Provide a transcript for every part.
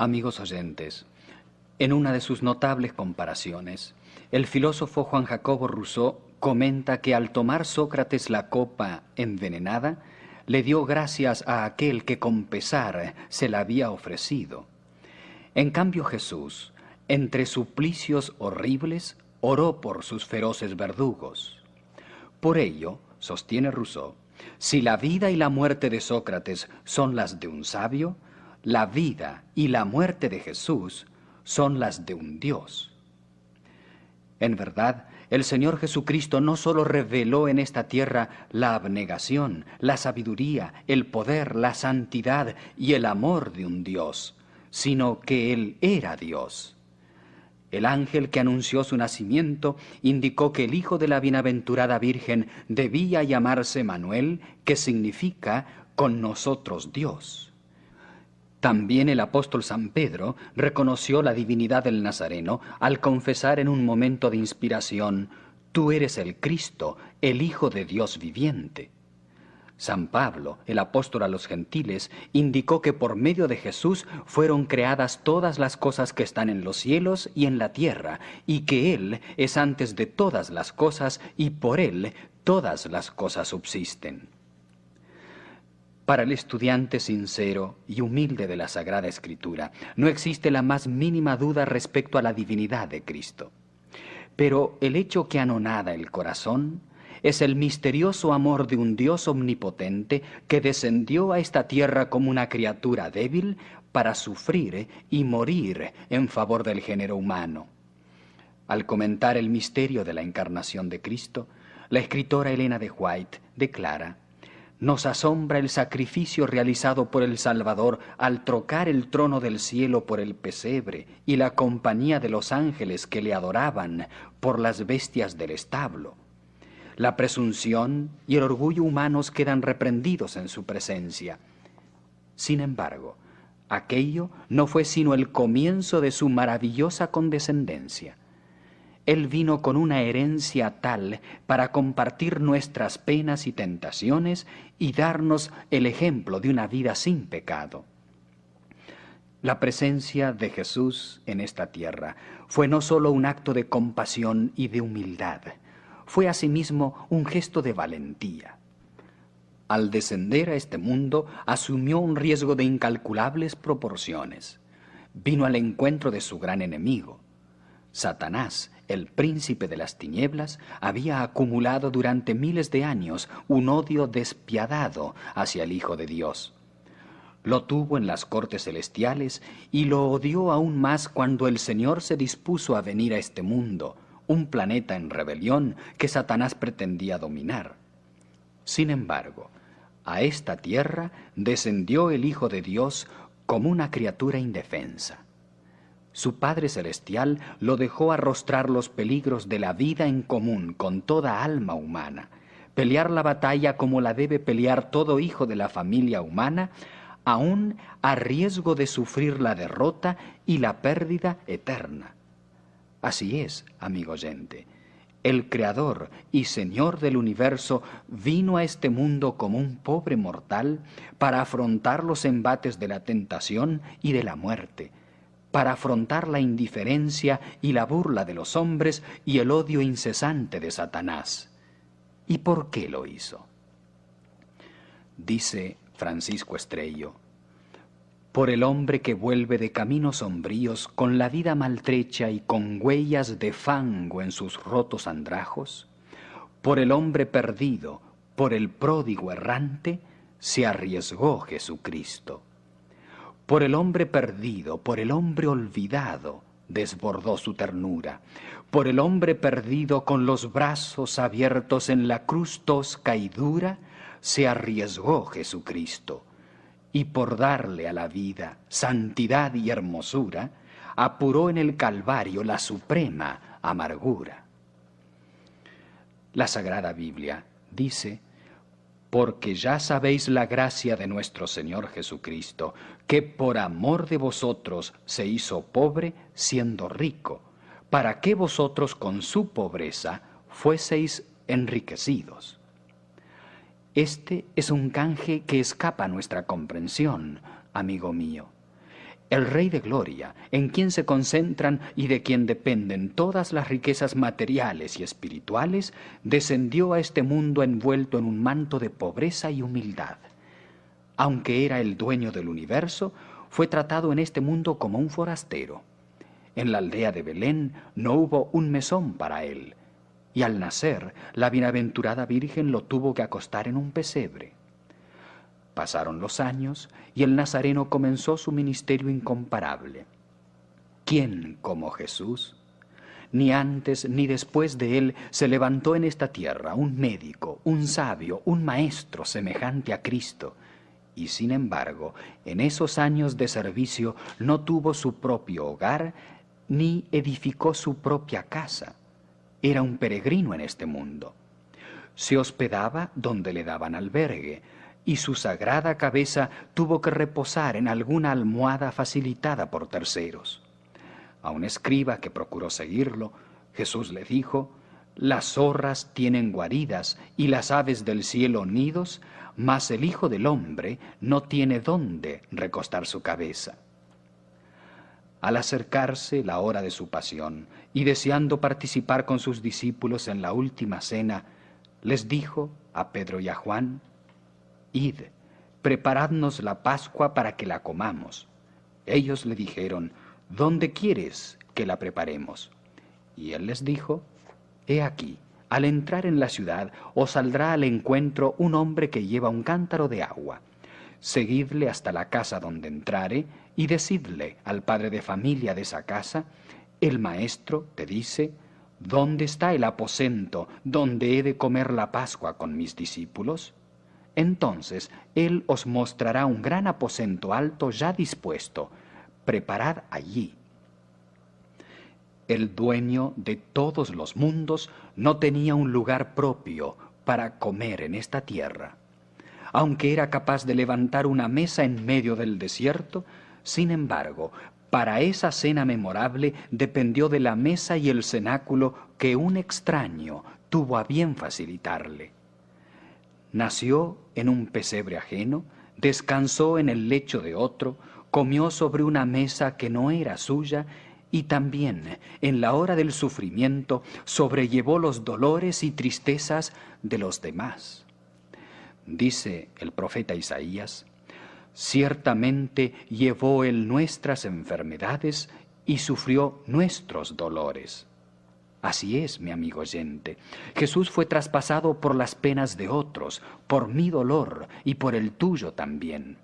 Amigos oyentes, en una de sus notables comparaciones, el filósofo Juan Jacobo Rousseau comenta que al tomar Sócrates la copa envenenada, le dio gracias a aquel que con pesar se la había ofrecido. En cambio Jesús, entre suplicios horribles, oró por sus feroces verdugos. Por ello, sostiene Rousseau, si la vida y la muerte de Sócrates son las de un sabio, la vida y la muerte de Jesús son las de un Dios. En verdad, el Señor Jesucristo no solo reveló en esta tierra la abnegación, la sabiduría, el poder, la santidad y el amor de un Dios, sino que Él era Dios. El ángel que anunció su nacimiento indicó que el hijo de la bienaventurada Virgen debía llamarse Manuel, que significa con nosotros Dios. También el apóstol San Pedro reconoció la divinidad del Nazareno al confesar en un momento de inspiración: «Tú eres el Cristo, el Hijo de Dios viviente». San Pablo, el apóstol a los gentiles, indicó que por medio de Jesús fueron creadas todas las cosas que están en los cielos y en la tierra, y que Él es antes de todas las cosas, y por Él todas las cosas subsisten. Para el estudiante sincero y humilde de la Sagrada Escritura, no existe la más mínima duda respecto a la divinidad de Cristo. Pero el hecho que anonada el corazón es el misterioso amor de un Dios omnipotente que descendió a esta tierra como una criatura débil para sufrir y morir en favor del género humano. Al comentar el misterio de la encarnación de Cristo, la escritora Elena de White declara: «Nos asombra el sacrificio realizado por el Salvador al trocar el trono del cielo por el pesebre y la compañía de los ángeles que le adoraban por las bestias del establo. La presunción y el orgullo humanos quedan reprendidos en su presencia. Sin embargo, aquello no fue sino el comienzo de su maravillosa condescendencia. Él vino con una herencia tal para compartir nuestras penas y tentaciones y darnos el ejemplo de una vida sin pecado». La presencia de Jesús en esta tierra fue no solo un acto de compasión y de humildad, fue asimismo un gesto de valentía. Al descender a este mundo, asumió un riesgo de incalculables proporciones. Vino al encuentro de su gran enemigo. Satanás, el príncipe de las tinieblas, había acumulado durante miles de años un odio despiadado hacia el Hijo de Dios. Lo tuvo en las cortes celestiales y lo odió aún más cuando el Señor se dispuso a venir a este mundo, un planeta en rebelión que Satanás pretendía dominar. Sin embargo, a esta tierra descendió el Hijo de Dios como una criatura indefensa. Su Padre Celestial lo dejó arrostrar los peligros de la vida en común con toda alma humana, pelear la batalla como la debe pelear todo hijo de la familia humana, aún a riesgo de sufrir la derrota y la pérdida eterna. Así es, amigo oyente, el Creador y Señor del universo vino a este mundo como un pobre mortal para afrontar los embates de la tentación y de la muerte, para afrontar la indiferencia y la burla de los hombres y el odio incesante de Satanás. ¿Y por qué lo hizo? Dice Francisco Estrello: «Por el hombre que vuelve de caminos sombríos con la vida maltrecha y con huellas de fango en sus rotos andrajos, por el hombre perdido, por el pródigo errante, se arriesgó Jesucristo. Por el hombre perdido, por el hombre olvidado, desbordó su ternura. Por el hombre perdido con los brazos abiertos en la cruz tosca y dura, se arriesgó Jesucristo. Y por darle a la vida santidad y hermosura, apuró en el Calvario la suprema amargura». La Sagrada Biblia dice: «Porque ya sabéis la gracia de nuestro Señor Jesucristo, que por amor de vosotros se hizo pobre siendo rico, para que vosotros con su pobreza fueseis enriquecidos». Este es un canje que escapa a nuestra comprensión, amigo mío. El Rey de Gloria, en quien se concentran y de quien dependen todas las riquezas materiales y espirituales, descendió a este mundo envuelto en un manto de pobreza y humildad. Aunque era el dueño del universo, fue tratado en este mundo como un forastero. En la aldea de Belén no hubo un mesón para él, y al nacer la bienaventurada Virgen lo tuvo que acostar en un pesebre. Pasaron los años y el Nazareno comenzó su ministerio incomparable. ¿Quién como Jesús? Ni antes ni después de él se levantó en esta tierra un médico, un sabio, un maestro semejante a Cristo. Y sin embargo, en esos años de servicio no tuvo su propio hogar ni edificó su propia casa. Era un peregrino en este mundo. Se hospedaba donde le daban albergue, y su sagrada cabeza tuvo que reposar en alguna almohada facilitada por terceros. A un escriba que procuró seguirlo, Jesús le dijo: «Las zorras tienen guaridas y las aves del cielo nidos, mas el Hijo del Hombre no tiene dónde recostar su cabeza». Al acercarse la hora de su pasión y deseando participar con sus discípulos en la última cena, les dijo a Pedro y a Juan: «Id, preparadnos la Pascua para que la comamos». Ellos le dijeron: «¿Dónde quieres que la preparemos?». Y él les dijo: «He aquí, al entrar en la ciudad os saldrá al encuentro un hombre que lleva un cántaro de agua. Seguidle hasta la casa donde entrare y decidle al padre de familia de esa casa: el maestro te dice, ¿dónde está el aposento donde he de comer la Pascua con mis discípulos? Entonces él os mostrará un gran aposento alto ya dispuesto. Preparad allí». El dueño de todos los mundos no tenía un lugar propio para comer en esta tierra. Aunque era capaz de levantar una mesa en medio del desierto, sin embargo, para esa cena memorable dependió de la mesa y el cenáculo que un extraño tuvo a bien facilitarle. Nació en un pesebre ajeno, descansó en el lecho de otro, comió sobre una mesa que no era suya y también, en la hora del sufrimiento, sobrellevó los dolores y tristezas de los demás. Dice el profeta Isaías: «Ciertamente llevó él nuestras enfermedades y sufrió nuestros dolores». Así es, mi amigo oyente. Jesús fue traspasado por las penas de otros, por mi dolor y por el tuyo también.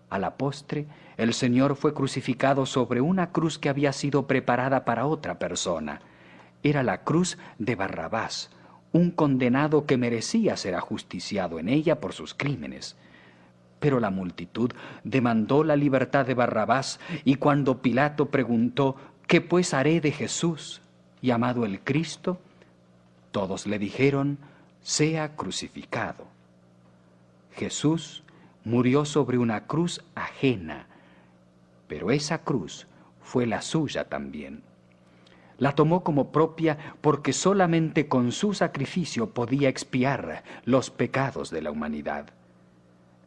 A la postre, el Señor fue crucificado sobre una cruz que había sido preparada para otra persona. Era la cruz de Barrabás, un condenado que merecía ser ajusticiado en ella por sus crímenes. Pero la multitud demandó la libertad de Barrabás, y cuando Pilato preguntó: «¿Qué pues haré de Jesús, llamado el Cristo?», todos le dijeron: «Sea crucificado». Jesús murió sobre una cruz ajena, pero esa cruz fue la suya también. La tomó como propia porque solamente con su sacrificio podía expiar los pecados de la humanidad.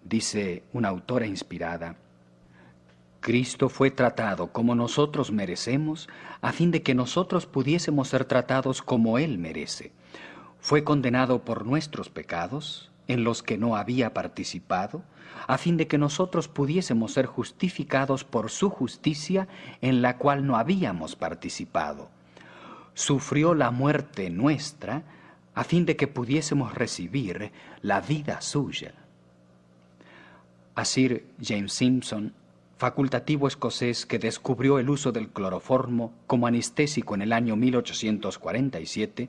Dice una autora inspirada: «Cristo fue tratado como nosotros merecemos, a fin de que nosotros pudiésemos ser tratados como Él merece. Fue condenado por nuestros pecados, en los que no había participado, a fin de que nosotros pudiésemos ser justificados por su justicia, en la cual no habíamos participado. Sufrió la muerte nuestra, a fin de que pudiésemos recibir la vida suya». A Sir James Simpson, facultativo escocés que descubrió el uso del cloroformo como anestésico en el año 1847,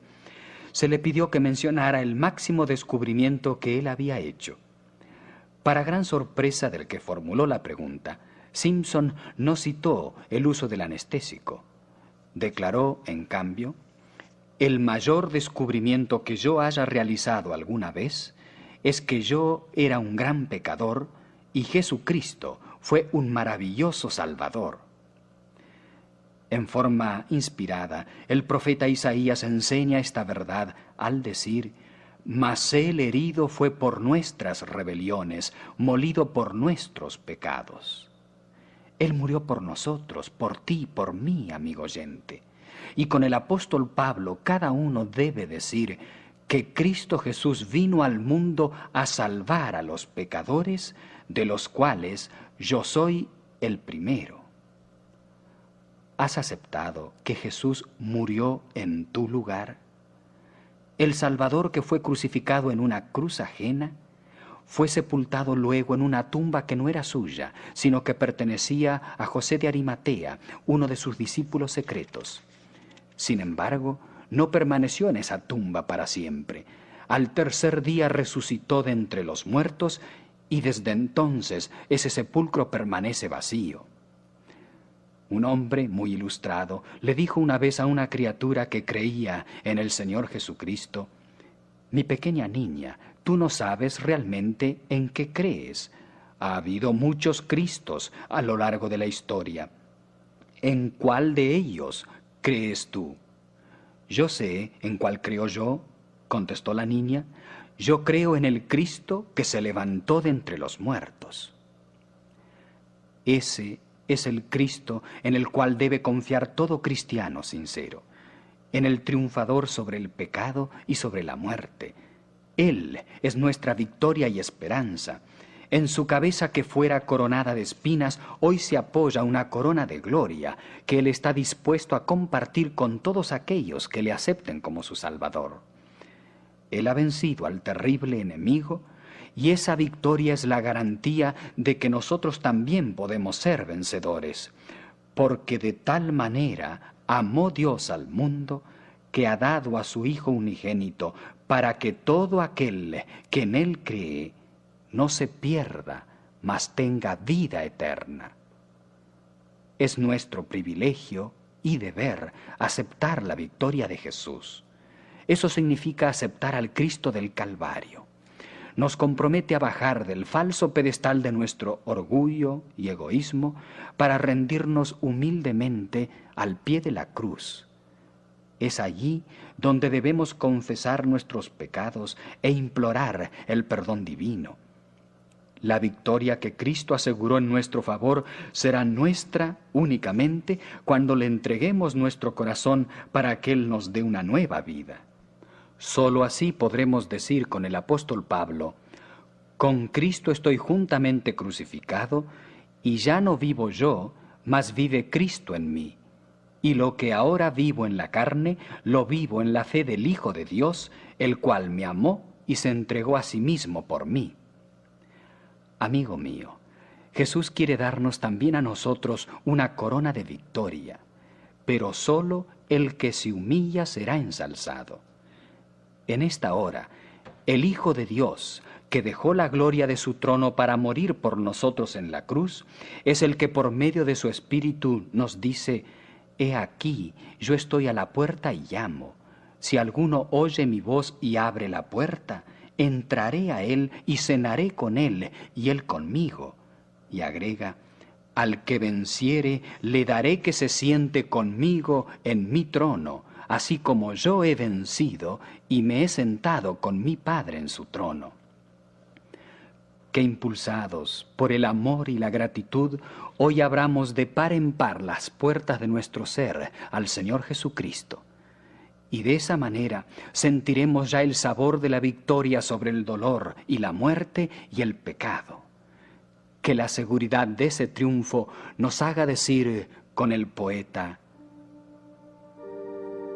se le pidió que mencionara el máximo descubrimiento que él había hecho. Para gran sorpresa del que formuló la pregunta, Simpson no citó el uso del anestésico. Declaró, en cambio: «El mayor descubrimiento que yo haya realizado alguna vez es que yo era un gran pecador y Jesucristo fue un maravilloso Salvador». En forma inspirada, el profeta Isaías enseña esta verdad al decir: «Mas él herido fue por nuestras rebeliones, molido por nuestros pecados». Él murió por nosotros, por ti, por mí, amigo oyente. Y con el apóstol Pablo cada uno debe decir que Cristo Jesús vino al mundo a salvar a los pecadores, de los cuales yo soy el primero. ¿Has aceptado que Jesús murió en tu lugar? El Salvador que fue crucificado en una cruz ajena, fue sepultado luego en una tumba que no era suya, sino que pertenecía a José de Arimatea, uno de sus discípulos secretos. Sin embargo, no permaneció en esa tumba para siempre. Al tercer día resucitó de entre los muertos y desde entonces ese sepulcro permanece vacío. Un hombre muy ilustrado le dijo una vez a una criatura que creía en el Señor Jesucristo: «Mi pequeña niña, tú no sabes realmente en qué crees. Ha habido muchos Cristos a lo largo de la historia. ¿En cuál de ellos crees tú?» «Yo sé en cuál creo yo», contestó la niña. «Yo creo en el Cristo que se levantó de entre los muertos». Ese es el Cristo en el cual debe confiar todo cristiano sincero, en el triunfador sobre el pecado y sobre la muerte. Él es nuestra victoria y esperanza. En su cabeza que fuera coronada de espinas, hoy se apoya una corona de gloria que Él está dispuesto a compartir con todos aquellos que le acepten como su Salvador. Él ha vencido al terrible enemigo y esa victoria es la garantía de que nosotros también podemos ser vencedores, porque de tal manera amó Dios al mundo que ha dado a su Hijo unigénito para que todo aquel que en Él cree no se pierda, mas tenga vida eterna. Es nuestro privilegio y deber aceptar la victoria de Jesús. Eso significa aceptar al Cristo del Calvario. Nos compromete a bajar del falso pedestal de nuestro orgullo y egoísmo para rendirnos humildemente al pie de la cruz. Es allí donde debemos confesar nuestros pecados e implorar el perdón divino. La victoria que Cristo aseguró en nuestro favor será nuestra únicamente cuando le entreguemos nuestro corazón para que Él nos dé una nueva vida. Solo así podremos decir con el apóstol Pablo: «Con Cristo estoy juntamente crucificado, y ya no vivo yo, mas vive Cristo en mí. Y lo que ahora vivo en la carne, lo vivo en la fe del Hijo de Dios, el cual me amó y se entregó a sí mismo por mí». Amigo mío, Jesús quiere darnos también a nosotros una corona de victoria, pero solo el que se humilla será ensalzado. En esta hora, el Hijo de Dios, que dejó la gloria de su trono para morir por nosotros en la cruz, es el que por medio de su Espíritu nos dice: «He aquí, yo estoy a la puerta y llamo. Si alguno oye mi voz y abre la puerta, entraré a él y cenaré con él y él conmigo». Y agrega: «Al que venciere, le daré que se siente conmigo en mi trono, así como yo he vencido y me he sentado con mi Padre en su trono». Que impulsados por el amor y la gratitud, hoy abramos de par en par las puertas de nuestro ser al Señor Jesucristo. Y de esa manera sentiremos ya el sabor de la victoria sobre el dolor y la muerte y el pecado. Que la seguridad de ese triunfo nos haga decir con el poeta: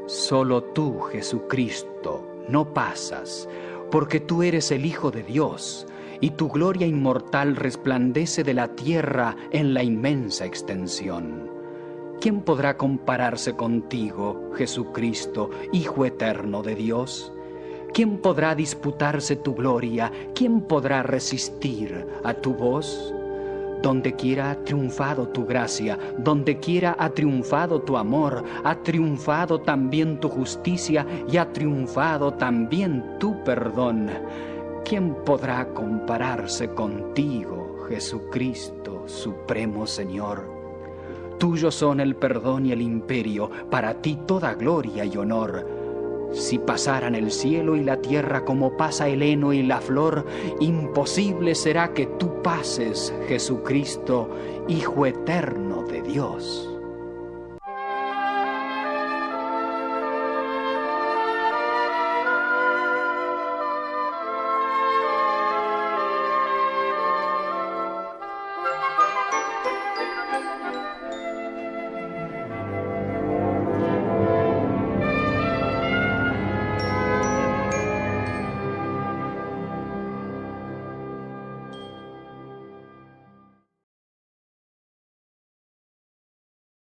«Solo tú, Jesucristo, no pasas, porque tú eres el Hijo de Dios, y tu gloria inmortal resplandece de la tierra en la inmensa extensión. ¿Quién podrá compararse contigo, Jesucristo, Hijo eterno de Dios? ¿Quién podrá disputarse tu gloria? ¿Quién podrá resistir a tu voz? Donde quiera ha triunfado tu gracia, donde quiera ha triunfado tu amor, ha triunfado también tu justicia y ha triunfado también tu perdón. ¿Quién podrá compararse contigo, Jesucristo, Supremo Señor? Tuyos son el perdón y el imperio, para ti toda gloria y honor. Si pasaran el cielo y la tierra como pasa el heno y la flor, imposible será que tú pases, Jesucristo, Hijo eterno de Dios.